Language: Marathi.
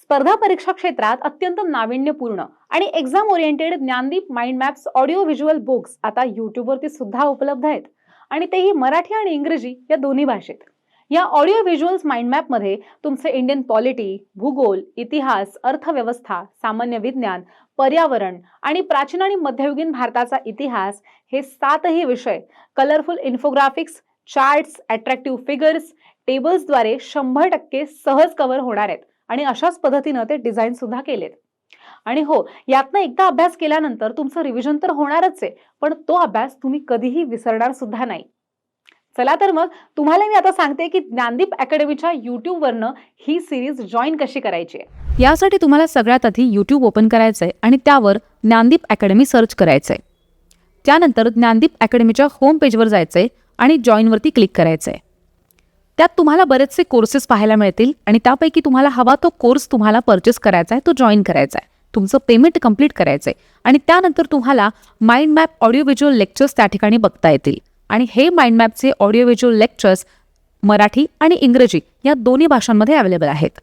स्पर्धा परीक्षा क्षेत्रात अत्यंत नाविन्यपूर्ण आणि exam oriented Gyandeep mind maps audio visual books आता युट्यूबवरती सुद्धा उपलब्ध आहेत आणि तेही मराठी आणि इंग्रजी या दोन्ही भाषेत. या ऑडिओ व्हिज्युअल्स माइंड मॅप मध्ये तुमचे इंडियन पॉलिटी, भूगोल, इतिहास, अर्थव्यवस्था, सामान्य विज्ञान, पर्यावरण आणि प्राचीन आणि मध्ययुगीन भारताचा इतिहास हे 7ही विषय colourful infographics, charts, attractive figures, टेबल्सद्वारे 100% सहज कव्हर होणार आहेत आणि अशाच पद्धतीने ते डिझाईन सुद्धा केलेत. आणि हो, यातनं एकदा अभ्यास केल्यानंतर तुमचं रिव्हिजन तर होणारच आहे, पण तो अभ्यास तुम्ही कधीही विसरणार सुद्धा नाही. चला तर मग तुम्हाला मी आता सांगते की ज्ञानदीप अकॅडमीच्या YouTube वरनं ही सिरीज जॉईन कशी करायची आहे. यासाठी तुम्हाला सगळ्यात आधी YouTube ओपन करायचंय आणि त्यावर ज्ञानदीप अकॅडमी सर्च करायचंय. त्यानंतर ज्ञानदीप अकॅडमीच्या होम पेजवर जायचंय आणि जॉईनवरती क्लिक करायचंय. त्यात तुम्हाला बरेचसे कोर्सेस पाहायला मिळतील आणि त्यापैकी तुम्हाला हवा तो कोर्स तुम्हाला परचेस करायचा आहे, तो जॉईन करायचा आहे. तुमचं पेमेंट कंप्लीट करायचंय आणि त्यानंतर तुम्हाला mind map audio visual lectures त्या ठिकाणी बघता येतील. आणि हे माइंड मॅपचे ऑडिओ व्हिज्युअल लेक्चर्स मराठी आणि इंग्रजी या दोन्ही भाषांमध्ये अवेलेबल आहेत.